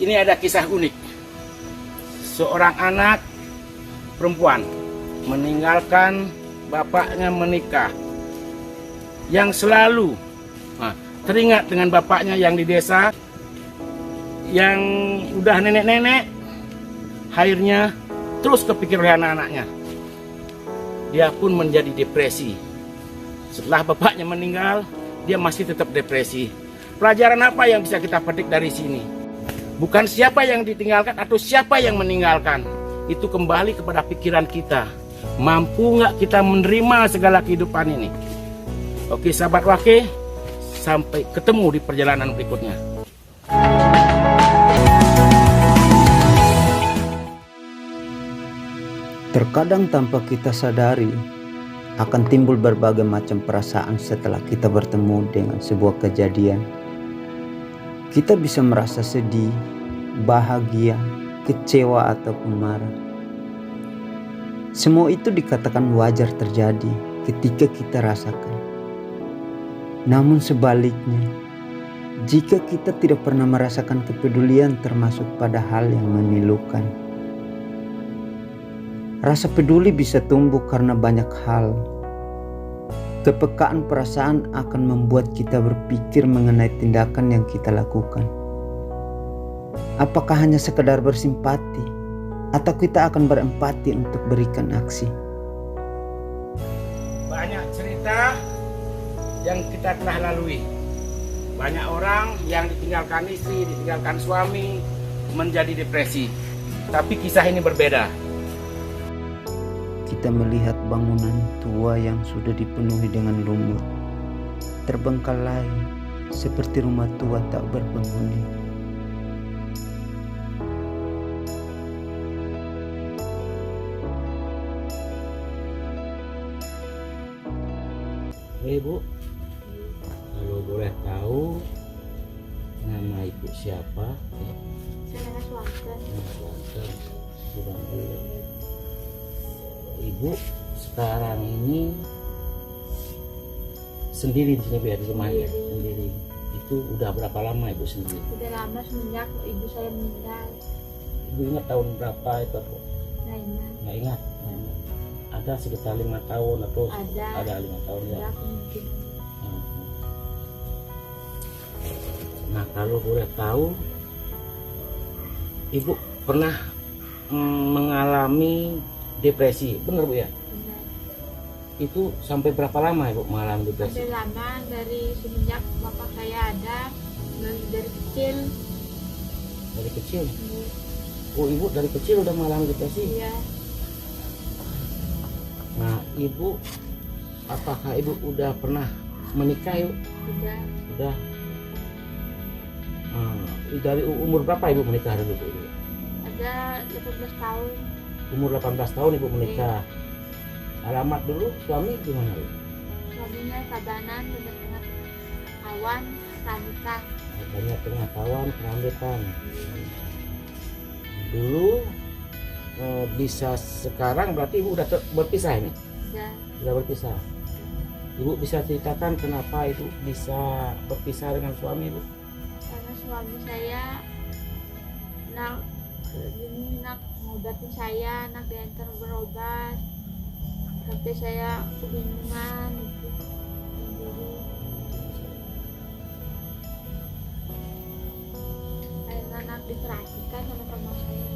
Ini ada kisah unik. Seorang anak perempuan meninggalkan bapaknya menikah, yang selalu teringat dengan bapaknya yang di desa, yang udah nenek-nenek, akhirnya terus kepikir oleh anak-anaknya. Dia pun menjadi depresi. Setelah bapaknya meninggal, dia masih tetap depresi. Pelajaran apa yang bisa kita petik dari sini? Bukan siapa yang ditinggalkan atau siapa yang meninggalkan. Itu kembali kepada pikiran kita. Mampu nggak kita menerima segala kehidupan ini? Oke sahabat Wake, sampai ketemu di perjalanan berikutnya. Terkadang tanpa kita sadari akan timbul berbagai macam perasaan setelah kita bertemu dengan sebuah kejadian. Kita bisa merasa sedih, bahagia, kecewa ataupun marah. Semua itu dikatakan wajar terjadi ketika kita rasakan. Namun sebaliknya, jika kita tidak pernah merasakan kepedulian termasuk pada hal yang memilukan, rasa peduli bisa tumbuh karena banyak hal. Kepekaan perasaan akan membuat kita berpikir mengenai tindakan yang kita lakukan. Apakah hanya sekedar bersimpati, atau kita akan berempati untuk berikan aksi? Banyak cerita yang kita telah lalui. Banyak orang yang ditinggalkan istri, ditinggalkan suami, menjadi depresi. Tapi kisah ini berbeda. Kita melihat bangunan tua yang sudah dipenuhi dengan lumut, terbengkalai seperti rumah tua tak berpenghuni. Ibu, kalau boleh tahu nama ibu siapa? Saya Swanten. Ibu sekarang ini sendiri di sini Bu, ya, di rumah ya? Sendiri. Itu udah berapa lama Ibu sendiri? Udah lama semenjak ibu saya meninggal. Ibu ingat tahun berapa itu? Nah, ingat. Nggak ingat. Ada sekitar 5 tahun atau Ada 5 tahun ya. Ada mungkin. Nah kalau boleh tahu, Ibu pernah mengalami depresi, benar Bu ya? Benar. Itu sampai berapa lama Ibu mengalami depresi? Udah lama dari semenjak bapak saya ada, dari kecil. Dari kecil? Oh Ibu dari kecil udah mengalami depresi? Iya. Nah Ibu, apakah Ibu udah pernah menikah Ibu? Udah. Udah. Dari umur berapa Ibu menikah dulu Bu? Ada 18 tahun. Umur 18 tahun Ibu menikah. Alamat dulu suami gimana Bu? Suaminya Tabanan, tengah awan, Rambutan. Banyak tengah kawan Rambutan. Dulu bisa sekarang berarti Ibu udah berpisah ini? Sudah berpisah. Ibu bisa ceritakan kenapa Ibu bisa berpisah dengan suami Ibu? Karena suami saya nak ngobatin saya, nak diantar berobat, sampai saya kebingungan gitu. Jadi akhirnya nak diperhatikan sama teman saya.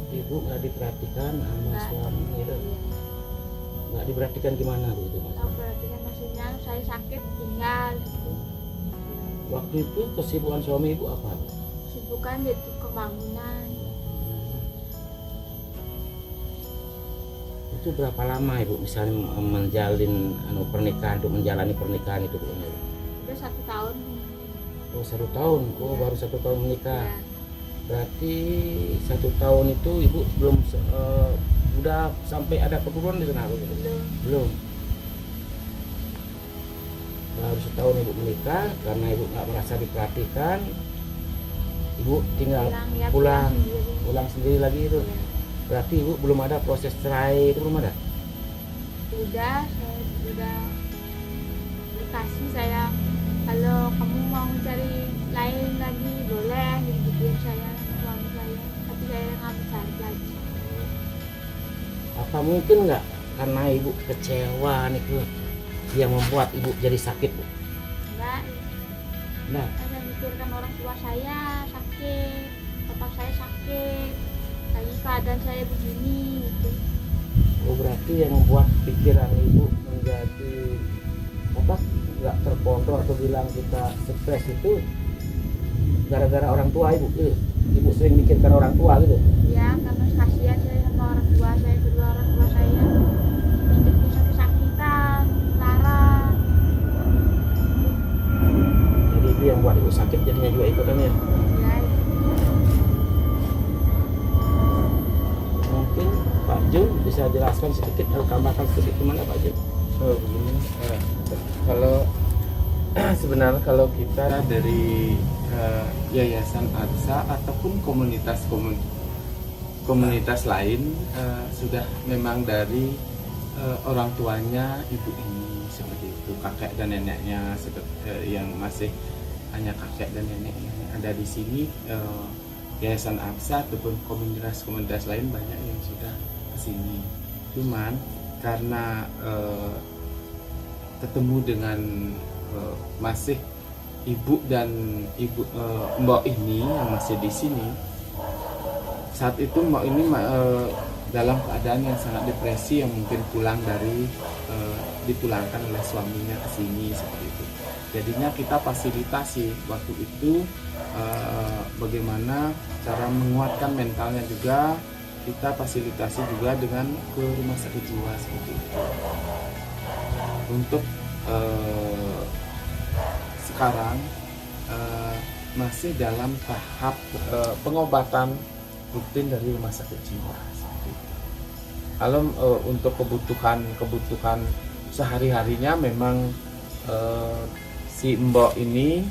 Ibu nggak diperhatikan sama Nggak. suami itu? Iya. Nggak diperhatikan gimana Bu itu Mas? Nggak perhatikan, maksudnya saya sakit tinggal gitu. Waktu itu kesibukan suami Ibu apa? Sibukan itu kebangunan. Itu berapa lama Ibu misalnya menjalin pernikahan, untuk menjalani pernikahan itu Bu? Udah 1 tahun. Oh 1 tahun, oh baru 1 tahun menikah. Ya. Berarti 1 tahun itu Ibu belum udah sampai ada keturunan di sana Bu? Belum. Baru setahun Ibu menikah, karena Ibu nggak merasa diperhatikan, Ibu tinggal pulang sendiri lagi itu. Ya. Berarti Ibu belum ada proses cerai, itu belum ada? Udah, saya udah dikasih saya, kalau kamu mau cari lain lagi boleh, gitu saya. Apa mungkin nggak karena ibu kecewa nih Bu, yang membuat ibu jadi sakit Bu? Enggak, Nah, saya mikirkan orang tua saya sakit, bapak saya sakit, lagi keadaan saya begini gitu. oh berarti yang membuat pikiran ibu menjadi apa? Nggak terkontrol atau bilang kita stres itu gara-gara orang tua ibu. Ibu sering mikirkan orang tua gitu. Ya, karena kasihan saya sama orang tua saya, kedua orang tua saya hidup bisa kesakitan, lara. Jadi itu yang buat ibu sakit jadinya juga ikutan ya. Ya, Mungkin Pak Jun bisa jelaskan sedikit atau tambahkan sedikit gimana Pak Jun? Oh begini, kalau sebenarnya kalau kita dari Yayasan ABSA ataupun komunitas lain sudah memang dari orang tuanya ibu ini seperti itu, kakek dan neneknya yang masih hanya kakek dan neneknya ada di sini. Yayasan ABSA ataupun komunitas lain banyak yang sudah kesini. Cuman karena ketemu dengan masih ibu dan mbak ini yang masih di sini, saat itu mbak ini dalam keadaan yang sangat depresi, yang mungkin pulang dari dipulangkan oleh suaminya ke sini seperti itu. Jadinya kita fasilitasi waktu itu bagaimana cara menguatkan mentalnya juga. Kita fasilitasi juga dengan ke rumah sakit jiwa seperti itu. Untuk sekarang masih dalam tahap pengobatan rutin dari rumah sakit jiwa seperti itu. Kalau untuk kebutuhan sehari-harinya memang si mbok ini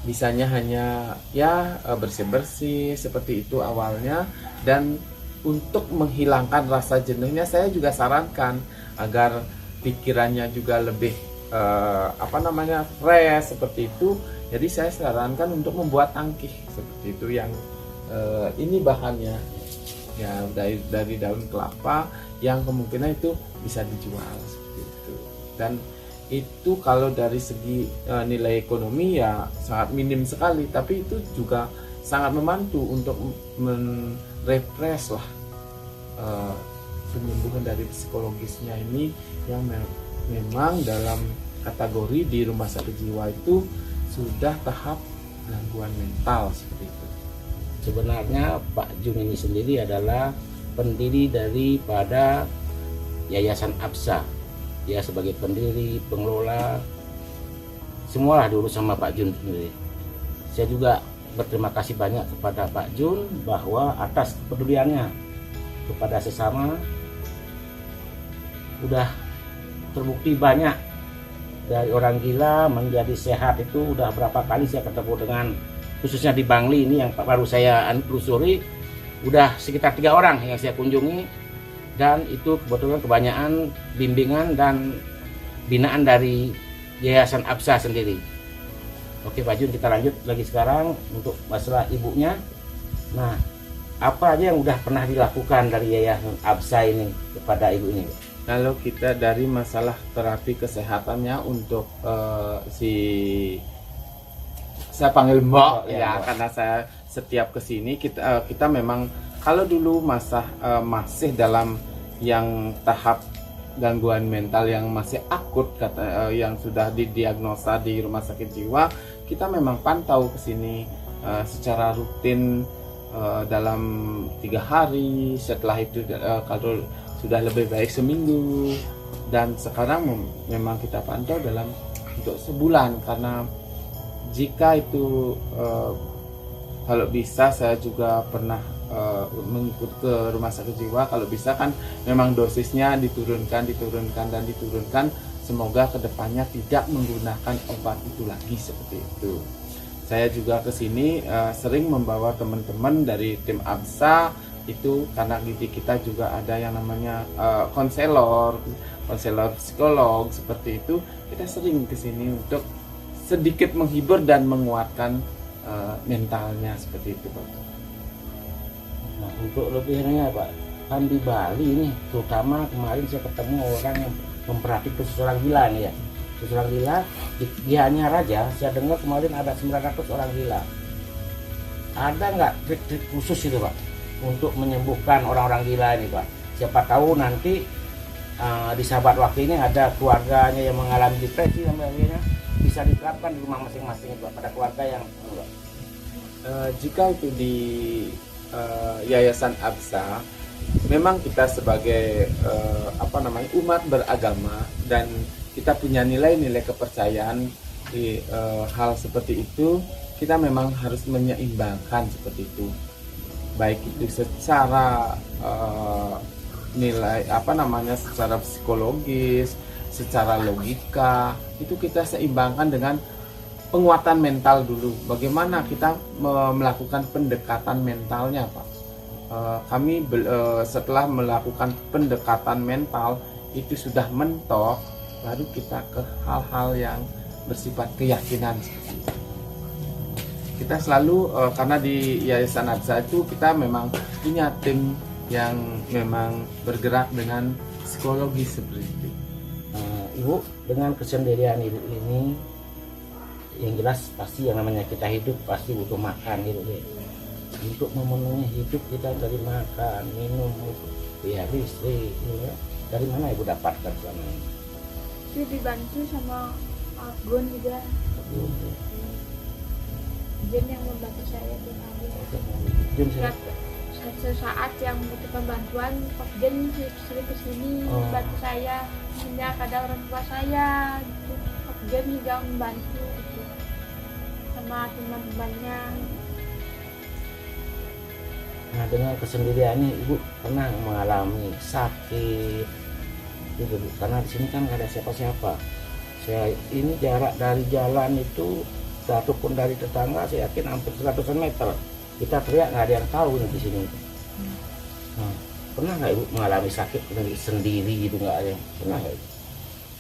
bisanya hanya ya bersih-bersih seperti itu awalnya, dan untuk menghilangkan rasa jenuhnya saya juga sarankan agar pikirannya juga lebih fresh seperti itu. Jadi saya sarankan untuk membuat tangkih seperti itu, yang ini bahannya ya dari daun kelapa yang kemungkinan itu bisa dijual seperti itu. Dan itu kalau dari segi nilai ekonomi ya sangat minim sekali, tapi itu juga sangat membantu untuk merepres lah penyembuhan dari psikologisnya ini, yang memang dalam kategori di rumah sakit jiwa itu sudah tahap gangguan mental seperti itu. Sebenarnya Pak Jun ini sendiri adalah pendiri daripada Yayasan ABSA. Dia sebagai pendiri, pengelola, semualah diurus sama Pak Jun sendiri. Saya juga berterima kasih banyak kepada Pak Jun bahwa atas kepeduliannya kepada sesama. Udah terbukti banyak dari orang gila menjadi sehat itu udah berapa kali saya ketemu dengan, khususnya di Bangli ini yang baru saya telusuri, udah sekitar 3 orang yang saya kunjungi. Dan itu kebetulan kebanyakan bimbingan dan binaan dari Yayasan ABSA sendiri. Oke Pak Jun, kita lanjut lagi sekarang untuk masalah ibunya. Nah, apa aja yang udah pernah dilakukan dari Yayasan ABSA ini kepada ibu ini? Kalau kita dari masalah terapi kesehatannya untuk saya panggil Mbok ya, karena saya setiap kesini kita memang, kalau dulu masih dalam yang tahap gangguan mental yang masih akut, yang sudah didiagnosa di rumah sakit jiwa, kita memang pantau ke sini secara rutin dalam 3 hari. Setelah itu kalau sudah lebih baik seminggu, dan sekarang memang kita pantau dalam untuk sebulan, karena jika itu kalau bisa saya juga pernah mengikut ke rumah sakit jiwa. Kalau bisa kan memang dosisnya diturunkan. Semoga kedepannya tidak menggunakan obat itu lagi seperti itu. Saya juga ke sini sering membawa teman-teman dari tim ABSA itu, karena di kita juga ada yang namanya konselor psikolog seperti itu. Kita sering ke sini untuk sedikit menghibur dan menguatkan mentalnya seperti itu Pak. Nah, untuk lebihnya Pak, kan di Bali nih, terutama kemarin saya ketemu orang yang memperhatikan khusus orang gila nih ya. Khusus orang gila di Hanyar aja saya dengar kemarin ada 900 orang gila. Ada nggak trik-trik khusus itu Pak untuk menyembuhkan orang-orang gila ini Pak? Siapa tahu nanti di sahabat waktu ini ada keluarganya yang mengalami depresi dan sebagainya, bisa diterapkan di rumah masing-masing itu pada keluarga yang enggak. Jika itu di Yayasan Absa, memang kita sebagai umat beragama dan kita punya nilai-nilai kepercayaan di hal seperti itu, kita memang harus menyeimbangkan seperti itu, baik itu secara secara psikologis, secara logika, itu kita seimbangkan dengan penguatan mental dulu. Bagaimana kita melakukan pendekatan mentalnya, Pak? Kami setelah melakukan pendekatan mental itu sudah mentok, baru kita ke hal-hal yang bersifat keyakinan seperti itu. Kita selalu karena di Yayasan Absa itu kita memang punya tim yang memang bergerak dengan psikologi seperti itu. Ibu, dengan kesendirian ibu ini, yang jelas pasti yang namanya kita hidup pasti butuh makan gitu deh. Untuk memenuhi hidup kita dari makan, minum, biaya listrik, ya. Dari mana ibu dapatkan selama ini? Itu dibantu sama Gun juga. Jen yang membantu saya tiap hari. Jum, saya- Sesaat yang membutuhkan bantuan, Pak Jen sering kesini bantu saya. Hanya kadang orang tua saya, gitu. Pak Jen juga membantu, gitu. Sama teman-temannya. Nah, dengan kesendirian ini ibu pernah mengalami sakit gitu Bu? Karena di sini kan nggak ada siapa-siapa. Saya ini jarak dari jalan itu ataupun dari tetangga saya yakin hampir 100 meter. Kita teriak nggak ada yang tahu nih di sini. Nah, pernah nggak ibu mengalami sakit sendiri gitu, nggak ada yang pernah nggak ibu?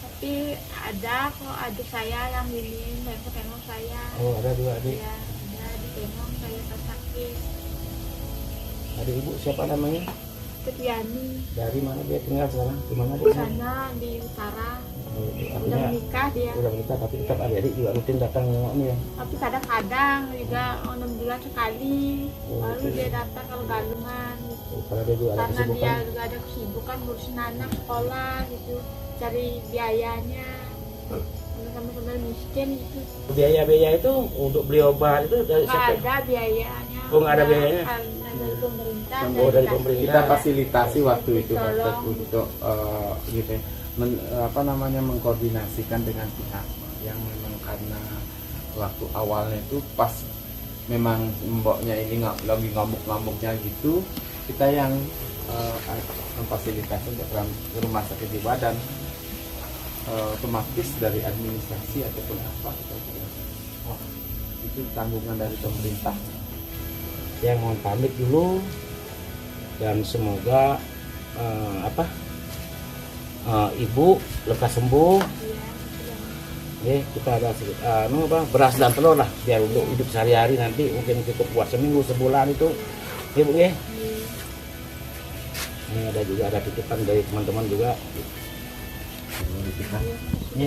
Tapi ada kok adik saya yang ini tengok saya. Oh, ada dua adik. Ya, ada ditengok saya pas sakit. Adik ibu siapa namanya? Ketiani Dari mana dia tinggal sekarang? Di mana di dia? sana di utara. Udah Artinya menikah dia. udah menikah tapi tetap adik-adik juga rutin datang nengok nih ya. Tapi kadang-kadang juga 6 bulan sekali baru gitu. dia datang kalau galungan gitu. Karena dia juga ada Karena kesibukan. dia juga ada kesibukan ngurusin anak sekolah gitu, cari biayanya. Sama-sama miskin gitu. Biaya-biaya itu untuk beli obat itu dari Nggak siapa? ada biayanya. Oh, nggak ada biayanya? Dari pemerintah. Oh, dari pemerintah. Kita fasilitasi waktu itu Tolong. untuk gitu ya, mengkoordinasikan dengan pihak yang memang karena waktu awalnya itu pas memang mboknya ini lagi ngamuk-ngamuknya gitu, kita yang memfasilitasi untuk ke rumah sakit di badan, otomatis dari administrasi ataupun apa kita bilang, oh itu tanggungan dari pemerintah. Yang mohon pamit dulu dan semoga ibu lekas sembuh. Iya, Kita ada beras dan telur lah biar untuk hidup sehari-hari, nanti mungkin cukup buat seminggu sebulan itu ibu ya. Ini ada titipan dari teman-teman juga. iya. Ini.